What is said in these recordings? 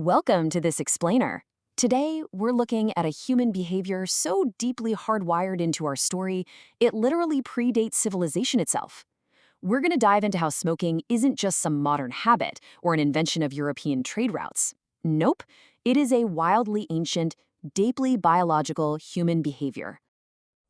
Welcome to this explainer. Today, we're looking at a human behavior so deeply hardwired into our story, it literally predates civilization itself. We're going to dive into how smoking isn't just some modern habit or an invention of European trade routes. Nope, it is a wildly ancient, deeply biological human behavior.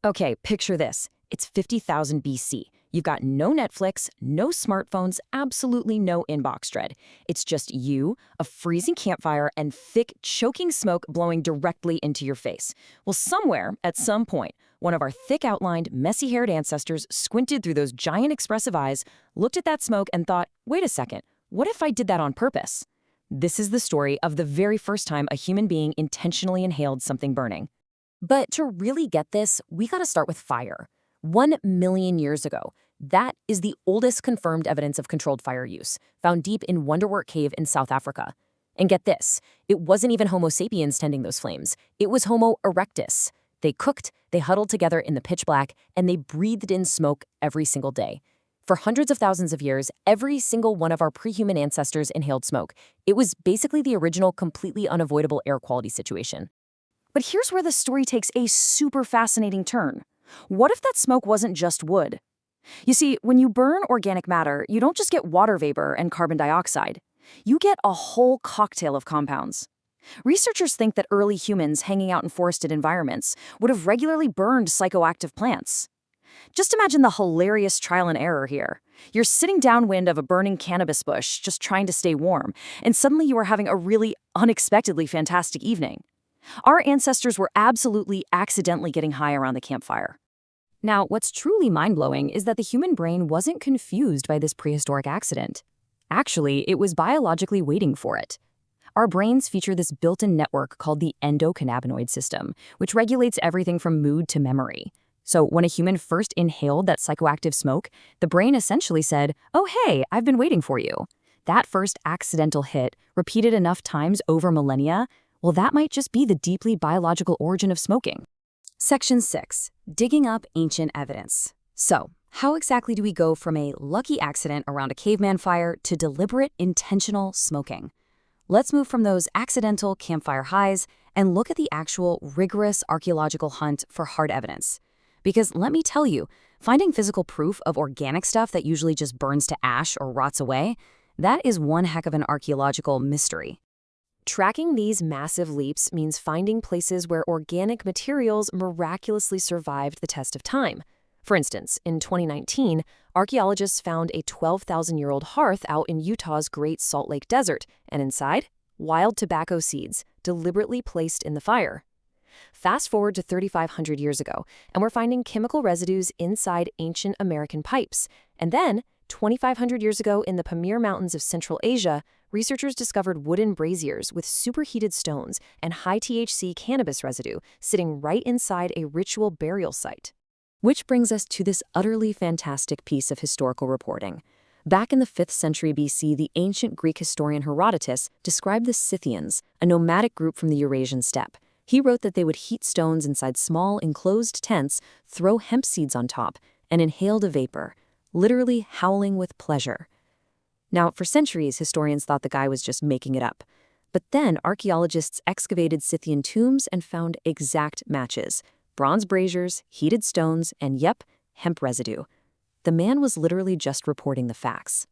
Okay, picture this. It's 50,000 BC. You've got no Netflix, no smartphones, absolutely no inbox dread. It's just you, a freezing campfire, and thick, choking smoke blowing directly into your face. Well, somewhere, at some point, one of our thick-outlined, messy-haired ancestors squinted through those giant expressive eyes, looked at that smoke, and thought, wait a second, what if I did that on purpose? This is the story of the very first time a human being intentionally inhaled something burning. But to really get this, we gotta start with fire. 1 million years ago. That is the oldest confirmed evidence of controlled fire use, found deep in Wonderwork Cave in South Africa. And get this, it wasn't even Homo sapiens tending those flames. It was Homo erectus. They cooked, they huddled together in the pitch black, and they breathed in smoke every single day. For hundreds of thousands of years, every single one of our pre-human ancestors inhaled smoke. It was basically the original, completely unavoidable air quality situation. But here's where the story takes a super fascinating turn. What if that smoke wasn't just wood? You see, when you burn organic matter, you don't just get water vapor and carbon dioxide. You get a whole cocktail of compounds. Researchers think that early humans hanging out in forested environments would have regularly burned psychoactive plants. Just imagine the hilarious trial and error here. You're sitting downwind of a burning cannabis bush, just trying to stay warm, and suddenly you are having a really unexpectedly fantastic evening. Our ancestors were absolutely accidentally getting high around the campfire. Now, what's truly mind-blowing is that the human brain wasn't confused by this prehistoric accident. Actually, it was biologically waiting for it. Our brains feature this built-in network called the endocannabinoid system, which regulates everything from mood to memory. So when a human first inhaled that psychoactive smoke, the brain essentially said, "Oh hey, I've been waiting for you." That first accidental hit, repeated enough times over millennia, well, that might just be the deeply biological origin of smoking. Section 6. Digging up ancient evidence. So, how exactly do we go from a lucky accident around a caveman fire to deliberate, intentional smoking? Let's move from those accidental campfire highs and look at the actual rigorous archaeological hunt for hard evidence. Because let me tell you, finding physical proof of organic stuff that usually just burns to ash or rots away, that is one heck of an archaeological mystery. Tracking these massive leaps means finding places where organic materials miraculously survived the test of time. For instance, in 2019, archaeologists found a 12,000-year-old hearth out in Utah's Great Salt Lake Desert, and inside, wild tobacco seeds deliberately placed in the fire. Fast forward to 3,500 years ago, and we're finding chemical residues inside ancient American pipes. And then, 2,500 years ago in the Pamir Mountains of Central Asia, researchers discovered wooden braziers with superheated stones and high THC cannabis residue sitting right inside a ritual burial site. Which brings us to this utterly fantastic piece of historical reporting. Back in the 5th century BC, the ancient Greek historian Herodotus described the Scythians, a nomadic group from the Eurasian steppe. He wrote that they would heat stones inside small, enclosed tents, throw hemp seeds on top, and inhale the vapor, literally howling with pleasure. Now, for centuries, historians thought the guy was just making it up. But then archaeologists excavated Scythian tombs and found exact matches: bronze braziers, heated stones, and yep, hemp residue. The man was literally just reporting the facts.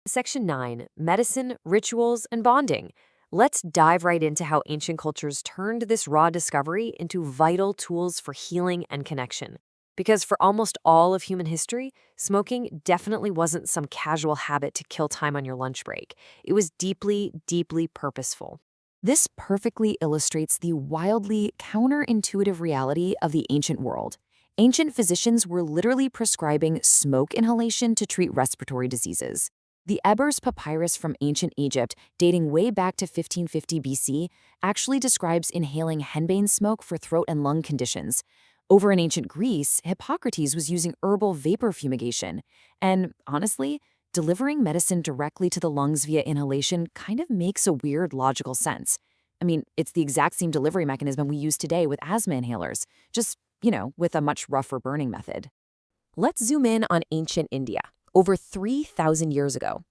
Section 9. Medicine, Rituals, and Bonding. Let's dive right into how ancient cultures turned this raw discovery into vital tools for healing and connection. Because for almost all of human history, smoking definitely wasn't some casual habit to kill time on your lunch break. It was deeply, deeply purposeful. This perfectly illustrates the wildly counterintuitive reality of the ancient world. Ancient physicians were literally prescribing smoke inhalation to treat respiratory diseases. The Ebers papyrus from ancient Egypt, dating way back to 1550 BC, actually describes inhaling henbane smoke for throat and lung conditions. Over in ancient Greece, Hippocrates was using herbal vapor fumigation. And honestly, delivering medicine directly to the lungs via inhalation kind of makes a weird logical sense. I mean, it's the exact same delivery mechanism we use today with asthma inhalers, just, with a much rougher burning method. Let's zoom in on ancient India, over 3,000 years ago.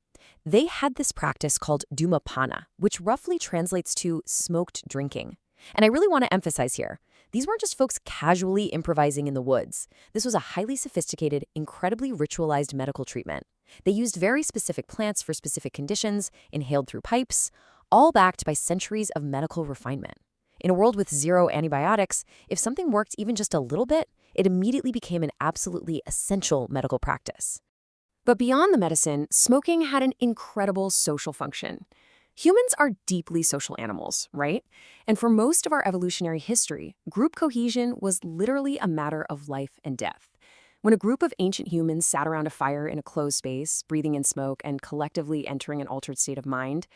They had this practice called dhumapana, which roughly translates to smoked drinking. And I really want to emphasize here, these weren't just folks casually improvising in the woods. This was a highly sophisticated, incredibly ritualized medical treatment. They used very specific plants for specific conditions, inhaled through pipes, all backed by centuries of medical refinement. In a world with zero antibiotics, if something worked even just a little bit, it immediately became an absolutely essential medical practice. But beyond the medicine, smoking had an incredible social function. Humans are deeply social animals, right? And for most of our evolutionary history, group cohesion was literally a matter of life and death. When a group of ancient humans sat around a fire in a closed space, breathing in smoke and collectively entering an altered state of mind,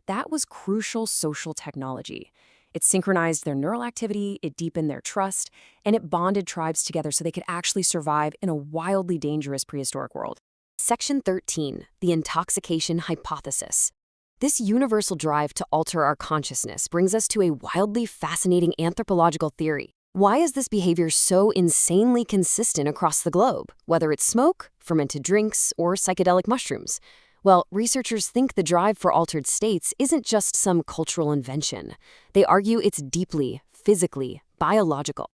that was crucial social technology. It synchronized their neural activity, it deepened their trust, and it bonded tribes together so they could actually survive in a wildly dangerous prehistoric world. Section 13, the intoxication hypothesis. This universal drive to alter our consciousness brings us to a wildly fascinating anthropological theory. Why is this behavior so insanely consistent across the globe, whether it's smoke, fermented drinks, or psychedelic mushrooms? Well, researchers think the drive for altered states isn't just some cultural invention. They argue it's deeply, physically, biological.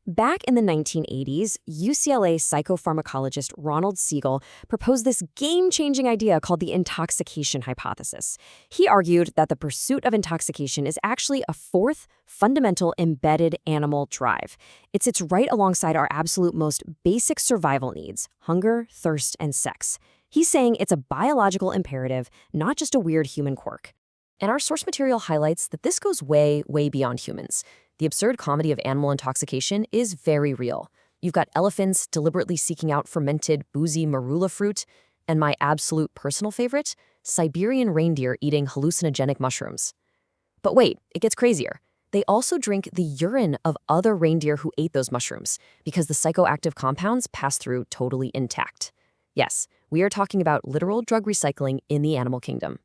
Back in the 1980s, UCLA psychopharmacologist Ronald Siegel proposed this game-changing idea called the intoxication hypothesis. He argued that the pursuit of intoxication is actually a fourth, fundamental embedded animal drive. It sits right alongside our absolute most basic survival needs: hunger, thirst, and sex. He's saying it's a biological imperative, not just a weird human quirk. And our source material highlights that this goes way, way beyond humans. The absurd comedy of animal intoxication is very real. You've got elephants deliberately seeking out fermented, boozy marula fruit, and my absolute personal favorite, Siberian reindeer eating hallucinogenic mushrooms. But wait, it gets crazier. They also drink the urine of other reindeer who ate those mushrooms because the psychoactive compounds pass through totally intact. Yes, we are talking about literal drug recycling in the animal kingdom.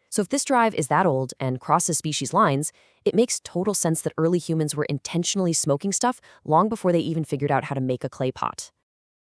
So if this drive is that old and crosses species lines, it makes total sense that early humans were intentionally smoking stuff long before they even figured out how to make a clay pot.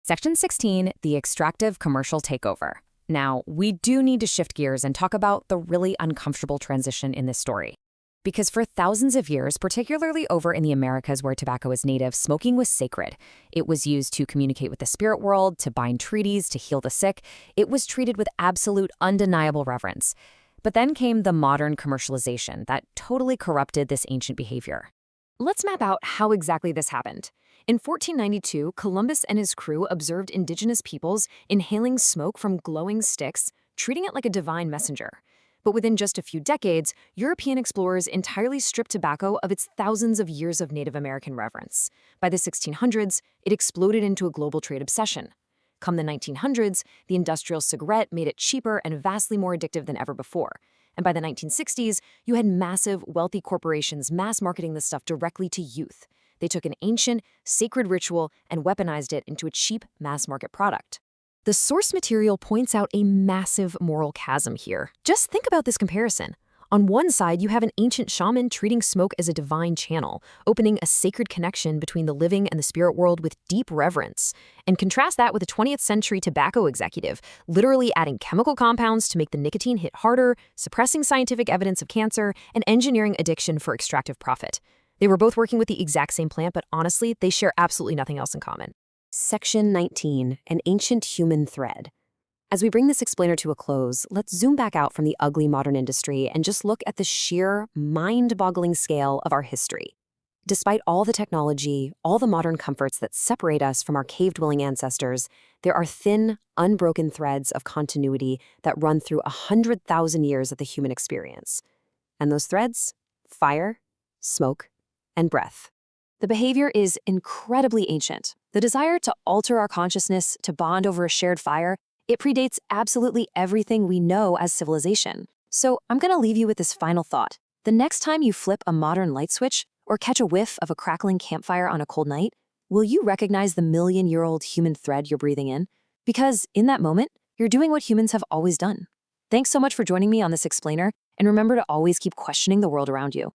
Section 16, the extractive commercial takeover. Now, we do need to shift gears and talk about the really uncomfortable transition in this story. Because for thousands of years, particularly over in the Americas where tobacco is native, smoking was sacred. It was used to communicate with the spirit world, to bind treaties, to heal the sick. It was treated with absolute, undeniable reverence. But then came the modern commercialization that totally corrupted this ancient behavior. Let's map out how exactly this happened. In 1492, Columbus and his crew observed indigenous peoples inhaling smoke from glowing sticks, treating it like a divine messenger. But within just a few decades, European explorers entirely stripped tobacco of its thousands of years of Native American reverence. By the 1600s, it exploded into a global trade obsession. Come the 1900s, the industrial cigarette made it cheaper and vastly more addictive than ever before. And by the 1960s, you had massive, wealthy corporations mass marketing this stuff directly to youth. They took an ancient, sacred ritual and weaponized it into a cheap, mass-market product. The source material points out a massive moral chasm here. Just think about this comparison. On one side, you have an ancient shaman treating smoke as a divine channel, opening a sacred connection between the living and the spirit world with deep reverence. And contrast that with a 20th century tobacco executive, literally adding chemical compounds to make the nicotine hit harder, suppressing scientific evidence of cancer, and engineering addiction for extractive profit. They were both working with the exact same plant, but honestly, they share absolutely nothing else in common. Section 19, an ancient human thread. As we bring this explainer to a close, let's zoom back out from the ugly modern industry and just look at the sheer, mind-boggling scale of our history. Despite all the technology, all the modern comforts that separate us from our cave-dwelling ancestors, there are thin, unbroken threads of continuity that run through 100,000 years of the human experience. And those threads? Fire, smoke, and breath. The behavior is incredibly ancient. The desire to alter our consciousness, to bond over a shared fire, it predates absolutely everything we know as civilization. So I'm going to leave you with this final thought. The next time you flip a modern light switch or catch a whiff of a crackling campfire on a cold night, will you recognize the million-year-old human thread you're breathing in? Because in that moment, you're doing what humans have always done. Thanks so much for joining me on this explainer, and remember to always keep questioning the world around you.